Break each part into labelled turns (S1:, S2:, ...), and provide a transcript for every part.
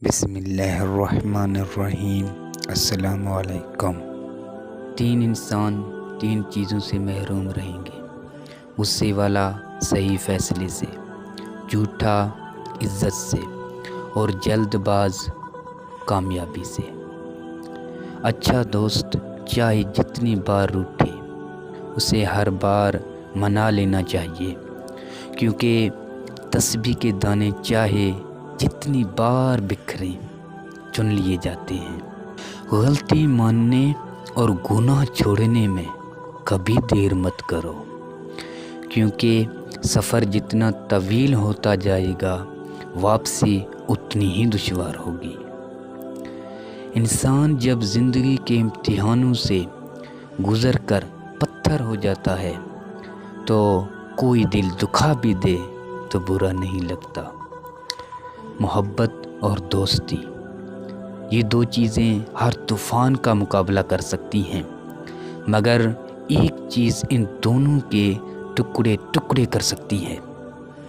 S1: بسم اللہ الرحمن الرحیم۔ السلام علیکم۔ 3 انسان 3 چیزوں سے محروم رہیں گے: غصے والا صحیح فیصلے سے، جھوٹا عزت سے، اور جلد باز کامیابی سے۔ اچھا دوست چاہے جتنی بار روٹھے، اسے ہر بار منا لینا چاہیے، کیونکہ تسبیح کے دانے چاہے جتنی بار بکھریں چن لیے جاتے ہیں۔ غلطی ماننے اور گناہ چھوڑنے میں کبھی دیر مت کرو، کیونکہ سفر جتنا طویل ہوتا جائے گا واپسی اتنی ہی دشوار ہوگی۔ انسان جب زندگی کے امتحانوں سے گزر کر پتھر ہو جاتا ہے تو کوئی دل دکھا بھی دے تو برا نہیں لگتا۔ محبت اور دوستی، یہ 2 چیزیں ہر طوفان کا مقابلہ کر سکتی ہیں، مگر ایک چیز ان دونوں کے ٹکڑے ٹکڑے کر سکتی ہے،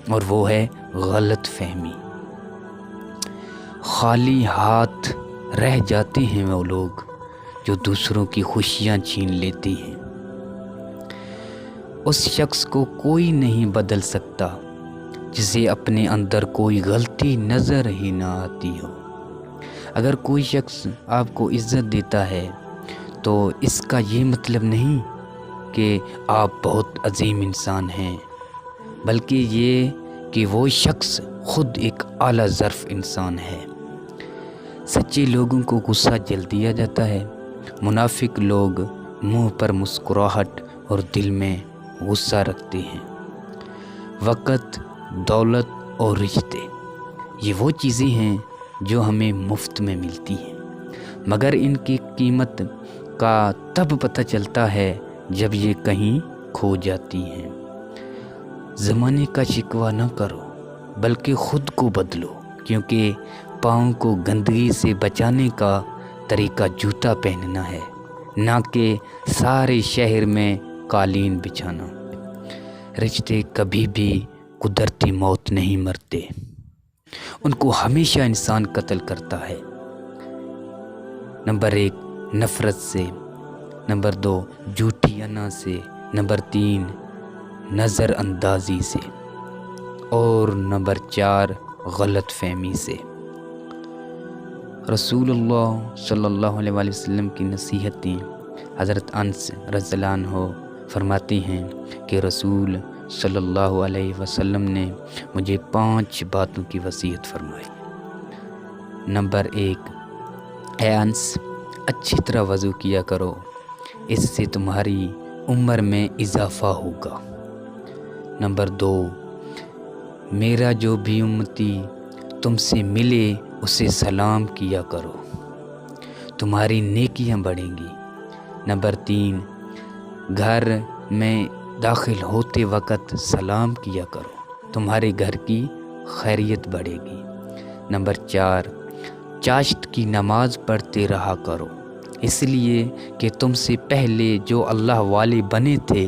S1: اور وہ ہے غلط فہمی۔ خالی ہاتھ رہ جاتے ہیں وہ لوگ جو دوسروں کی خوشیاں چھین لیتے ہیں۔ اس شخص کو کوئی نہیں بدل سکتا جسے اپنے اندر کوئی غلطی نظر ہی نہ آتی ہو۔ اگر کوئی شخص آپ کو عزت دیتا ہے تو اس کا یہ مطلب نہیں کہ آپ بہت عظیم انسان ہیں، بلکہ یہ کہ وہ شخص خود ایک اعلیٰ ظرف انسان ہے۔ سچے لوگوں کو غصہ جلدی آ جاتا ہے، منافق لوگ منہ پر مسکراہٹ اور دل میں غصہ رکھتے ہیں۔ وقت، دولت اور رشتے، یہ وہ چیزیں ہیں جو ہمیں مفت میں ملتی ہیں، مگر ان کی قیمت کا تب پتہ چلتا ہے جب یہ کہیں کھو جاتی ہیں۔ زمانے کا شکوہ نہ کرو بلکہ خود کو بدلو، کیونکہ پاؤں کو گندگی سے بچانے کا طریقہ جوتا پہننا ہے، نہ کہ سارے شہر میں قالین بچھانا۔ رشتے کبھی بھی قدرتی موت نہیں مرتے، ان کو ہمیشہ انسان قتل کرتا ہے۔ نمبر 1 نفرت سے، نمبر 2 جھوٹی انا سے، نمبر 3 نظر اندازی سے، اور نمبر 4 غلط فہمی سے۔ رسول اللہ صلی اللہ علیہ وآلہ وسلم کی نصیحتیں۔ حضرت انس رضی اللہ عنہ فرماتے ہیں کہ رسول صلی اللہ علیہ وسلم نے مجھے 5 باتوں کی وصیت فرمائی۔ نمبر 1، اے انس، اچھی طرح وضو کیا کرو، اس سے تمہاری عمر میں اضافہ ہوگا۔ نمبر 2، میرا جو بھی امتی تم سے ملے اسے سلام کیا کرو، تمہاری نیکیاں بڑھیں گی۔ نمبر 3، گھر میں داخل ہوتے وقت سلام کیا کرو، تمہارے گھر کی خیریت بڑھے گی۔ نمبر 4، چاشت کی نماز پڑھتے رہا کرو، اس لیے کہ تم سے پہلے جو اللہ والے بنے تھے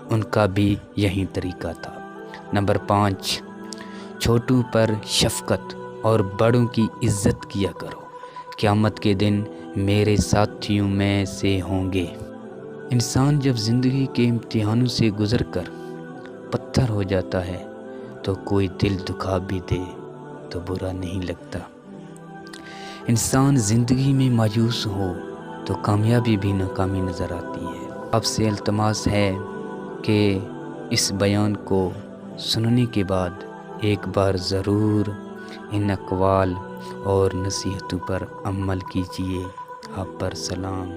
S1: ان کا بھی یہی طریقہ تھا۔ نمبر 5، چھوٹوں پر شفقت اور بڑوں کی عزت کیا کرو، قیامت کے دن میرے ساتھیوں میں سے ہوں گے۔ انسان جب زندگی کے امتحانوں سے گزر کر پتھر ہو جاتا ہے تو کوئی دل دکھا بھی دے تو برا نہیں لگتا۔ انسان زندگی میں مایوس ہو تو کامیابی بھی ناکامی نظر آتی ہے۔ آپ سے التماس ہے کہ اس بیان کو سننے کے بعد ایک بار ضرور ان اقوال اور نصیحتوں پر عمل کیجیے۔ آپ پر سلام۔